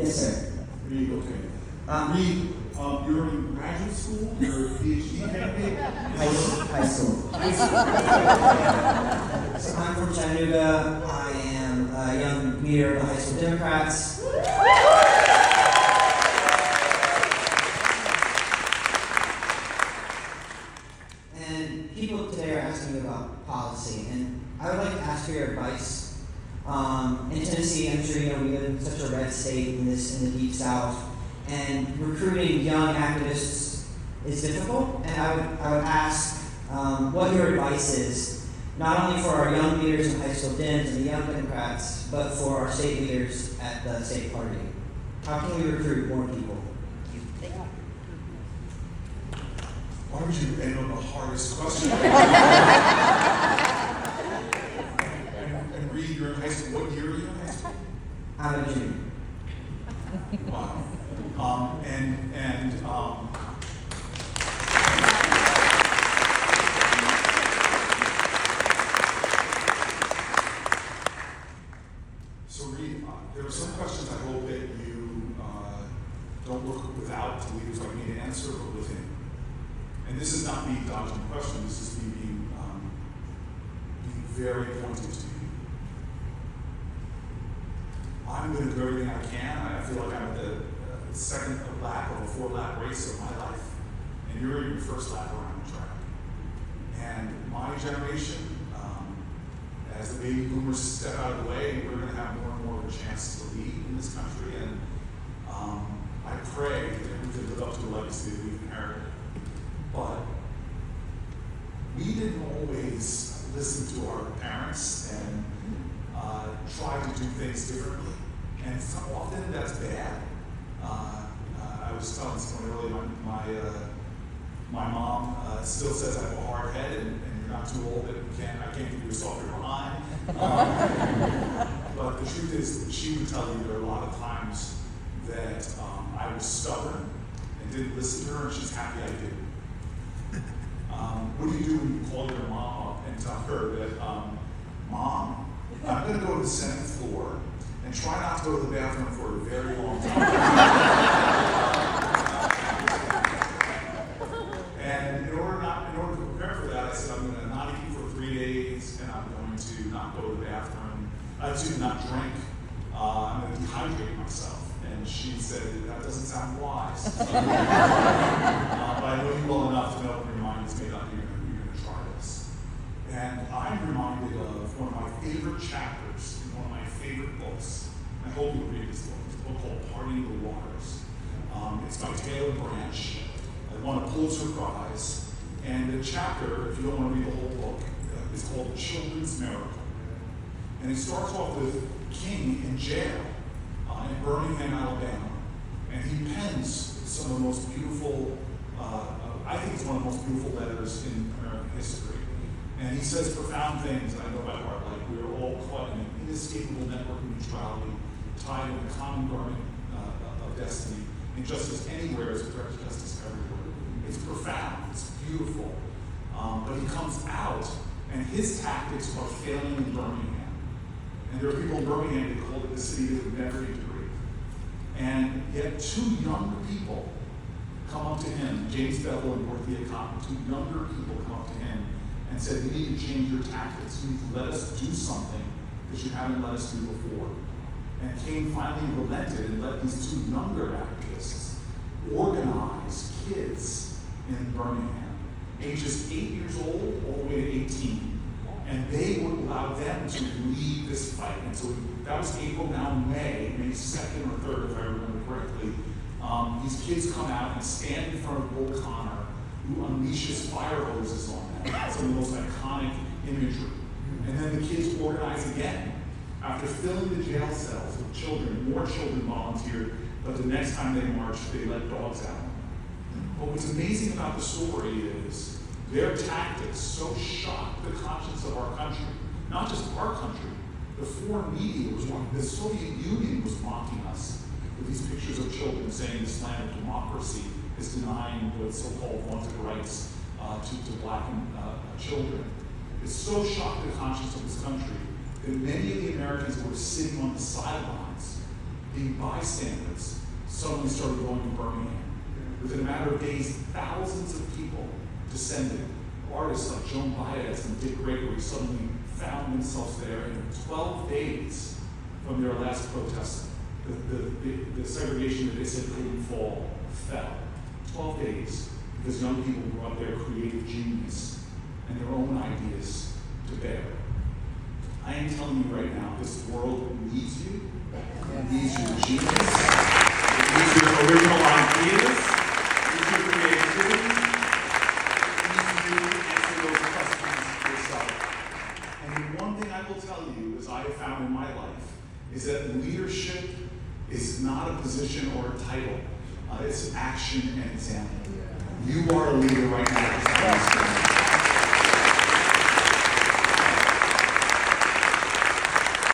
Yes, sir. Reed, okay. Reed, you're in graduate school, you're a PhD candidate? High school. So I'm from Chattanooga. I am a young leader of the High School Democrats. And people today are asking me about policy, and I would like to ask for your advice. In Tennessee, I'm sure you know we live in such a red state in the deep South, and recruiting young activists is difficult. And I would ask what your advice is, not only for our young leaders in high school Dems and the young Democrats, but for our state leaders at the state party. How can we recruit more people? Why would you end on the hardest question? and Reed, you're in high school. What year are you in high school? I'm a junior. Wow. So Reed, there are some questions I hope that you don't look without to leaders like me to answer, but within. And this is not me dodging the question, this is me being very pointed to you. I'm going to do everything I can. I feel like I'm at the second lap of a 4-lap race of my life. And you're in your first lap around the track. And my generation, as the baby boomers step out of the way, we're going to have more and more of a chance to lead in this country. And I pray that we can live up to the legacy that we've inherited. But we didn't always listen to our parents and try to do things differently. And so often that's bad. I was telling someone earlier, my mom still says I have a hard head and you're not too old that I can't give you a softer behind. But the truth is, she would tell you there are a lot of times that I was stubborn and didn't listen to her, and she's happy I did. What do you do when you call your mom up and tell her that, Mom, I'm going to go to the Senate floor and try not to go to the bathroom for a very long time. And in order to prepare for that, I said I'm going to not eat for 3 days, and I'm going to not go to the bathroom. Not drink. I'm going to dehydrate myself. And she said, that doesn't sound wise. But I know you well enough to know when your mind is made up, you're going to try this. And I'm reminded of one of my favorite chapters in one of my favorite books. I hope you'll read this book. It's a book called Parting the Waters. It's by Taylor Branch. It won a Pulitzer Prize. And the chapter, if you don't want to read the whole book, is called Children's Miracle. And it starts off with King in jail in Birmingham, Alabama. And he pens some of the most beautiful, I think it's one of the most beautiful letters in American history. And he says profound things that I know by heart, like we are all caught in an inescapable network of neutrality, tied in a common garment of destiny. Injustice anywhere is a threat to justice everywhere. It's profound, it's beautiful. But he comes out, and his tactics are failing in Birmingham. And there are people in Birmingham that call it the city that would never integrate. And yet 2 younger people come up to him, James Bevel and Dorothea Cotton, 2 younger people come up to him and said, you need to change your tactics. You need to let us do something that you haven't let us do before. And King finally relented and let these 2 younger activists organize kids in Birmingham, ages 8 years old all the way to 18. And they would allow them to lead this fight. And so that was April, now May 2nd or 3rd, if I remember correctly. These kids come out and stand in front of Bull Connor, who unleashes fire hoses on them. That's some of the most iconic imagery. And then the kids organize again. After filling the jail cells with children, more children volunteered, but the next time they marched, they let dogs out. But what's amazing about the story is their tactics so shocked the conscience of our country, not just our country. The foreign media was mocking, the Soviet Union was mocking us with these pictures of children saying this land of democracy is denying the so-called wanted rights to black children. It so shocked the conscience of this country that many of the Americans who were sitting on the sidelines the bystanders suddenly started going to Birmingham. Within a matter of days, thousands of people descended. Artists like Joan Baez and Dick Gregory suddenly found themselves there, and in 12 days from their last protest, the segregation that they said couldn't fall fell. 12 days, because young people brought their creative genius and their own ideas to bear. I am telling you right now, this world needs you. It needs your genius. It needs your original ideas. It needs your creativity. It needs you to answer those questions yourself. And the one thing I will tell you, as I have found in my life, is that leadership is not a position or a title. It's action and example. You are a leader right now.